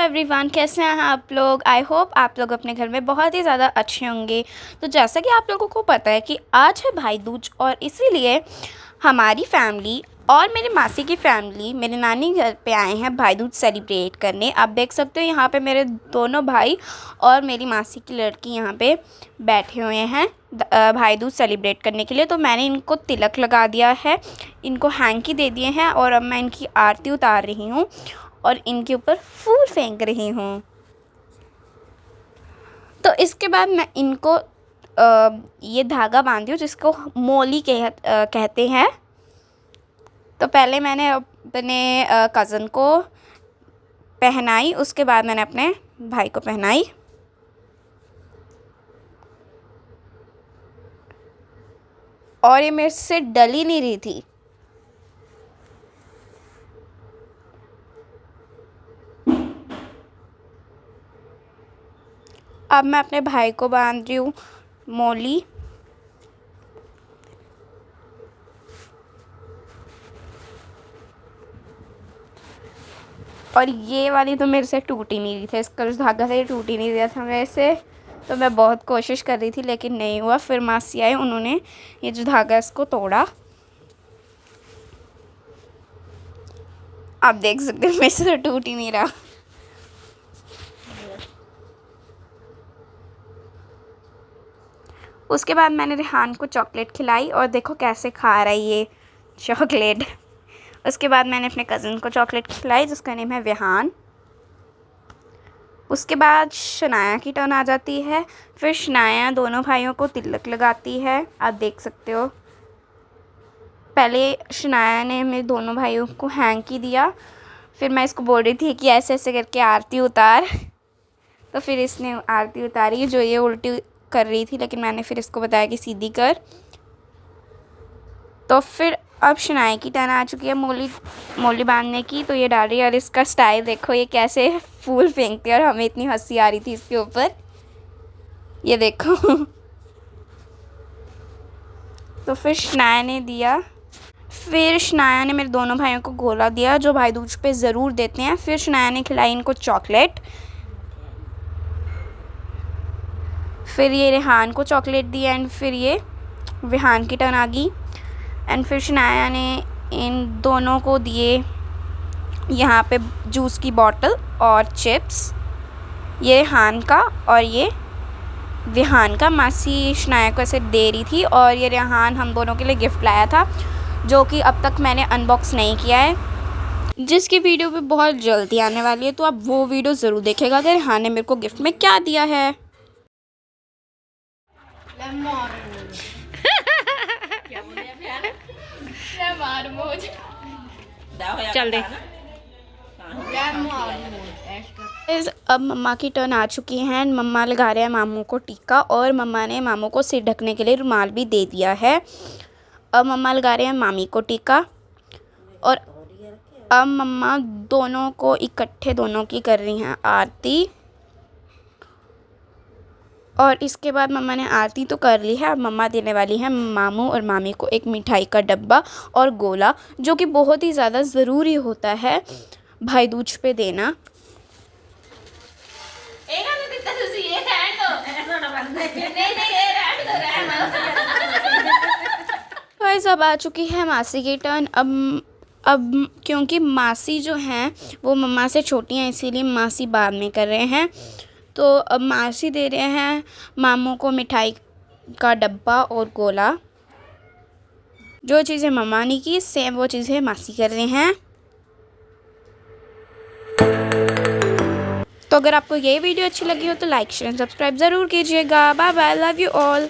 Everyone, कैसे हैं आप लोग। आई होप आप लोग अपने घर में बहुत ही ज़्यादा अच्छे होंगे। तो जैसा कि आप लोगों को पता है कि आज है भाई दूज, और इसीलिए हमारी फैमिली और मेरी मासी की फैमिली मेरे नानी घर पे आए हैं भाई दूज सेलिब्रेट करने। आप देख सकते हो यहाँ पे मेरे दोनों भाई और मेरी मासी की लड़की यहाँ पे बैठे हुए हैं भाई दूज सेलिब्रेट करने के लिए। तो मैंने इनको तिलक लगा दिया है, इनको हैंकी दे दिए हैं, और अब मैं इनकी आरती उतार रही हूँ और इनके ऊपर फूल फेंक रही हूँ। तो इसके बाद मैं इनको ये धागा बांधी हूँ जिसको मोली कहते हैं। तो पहले मैंने अपने कज़न को पहनाई, उसके बाद मैंने अपने भाई को पहनाई। और ये मेरे से डल ही नहीं रही थी। अब मैं अपने भाई को बांध रही हूँ मोली। और ये वाली तो मेरे से टूट ही नहीं रही थी, इसका जो धागा था ये टूट ही नहीं रहा था मेरे से। तो मैं बहुत कोशिश कर रही थी लेकिन नहीं हुआ। फिर मासी आए, उन्होंने ये जो धागा इसको तोड़ा। आप देख सकते हैं मेरे से तो टूट ही नहीं रहा। उसके बाद मैंने रेहान को चॉकलेट खिलाई और देखो कैसे खा रहा है ये चॉकलेट। उसके बाद मैंने अपने कज़न को चॉकलेट खिलाई जिसका नेम है विहान। उसके बाद शनाया की टर्न आ जाती है। फिर शनाया दोनों भाइयों को तिलक लगाती है, आप देख सकते हो। पहले शनाया ने मेरे दोनों भाइयों को हैंकी दिया, फिर मैं इसको बोल रही थी कि ऐसे ऐसे करके आरती उतार। तो फिर इसने आरती उतारी, जो ये उल्टी कर रही थी, लेकिन मैंने फिर इसको बताया कि सीधी कर। तो फिर अब शनाया की टर्न आ चुकी है मोली बांधने की। तो ये डाल रही है और इसका स्टाइल देखो, ये कैसे फूल फेंकती है और हमें इतनी हंसी आ रही थी इसके ऊपर, ये देखो। तो फिर शनाया ने दिया, फिर शनाया ने मेरे दोनों भाइयों को गोला दिया जो भाई दूज पे ज़रूर देते हैं। फिर शनाया ने खिलाई इनको चॉकलेट। फिर ये रेहान को चॉकलेट दी एंड फिर ये विहान की टर्न आ गई। एंड फिर शनाया ने इन दोनों को दिए यहाँ पे जूस की बॉटल और चिप्स, ये रेहान का और ये विहान का। मासी शनाया को ऐसे दे रही थी, और ये रेहान हम दोनों के लिए गिफ्ट लाया था जो कि अब तक मैंने अनबॉक्स नहीं किया है, जिसकी वीडियो भी बहुत जल्दी आने वाली है। तो आप वो वीडियो ज़रूर देखेगा कि रेहान ने मेरे को गिफ्ट में क्या दिया है। चल दे। अब मम्मा की टर्न आ चुकी है। मम्मा लगा रहे हैं मामू को टीका, और मम्मा ने मामू को सिर ढकने के लिए रुमाल भी दे दिया है। अब मम्मा लगा रहे हैं मामी को टीका, और अब मम्मा दोनों को इकट्ठे दोनों की कर रही हैं आरती। और इसके बाद मम्मा ने आरती तो कर ली है। अब मम्मा देने वाली है मामू और मामी को एक मिठाई का डब्बा और गोला, जो कि बहुत ही ज़्यादा ज़रूरी होता है भाई दूज पे देना। गाइस, अब आ चुकी है मासी की टर्न। अब क्योंकि मासी जो हैं वो मम्मा से छोटी हैं, इसीलिए मासी बाद में कर रहे हैं। तो अब मासी दे रहे हैं मामू को मिठाई का डब्बा और गोला। जो चीज़ें मम्मा ने की सेम वो चीज़ें मासी कर रहे हैं। तो अगर आपको ये वीडियो अच्छी लगी हो तो लाइक शेयर सब्सक्राइब ज़रूर कीजिएगा। Bye bye, love you all.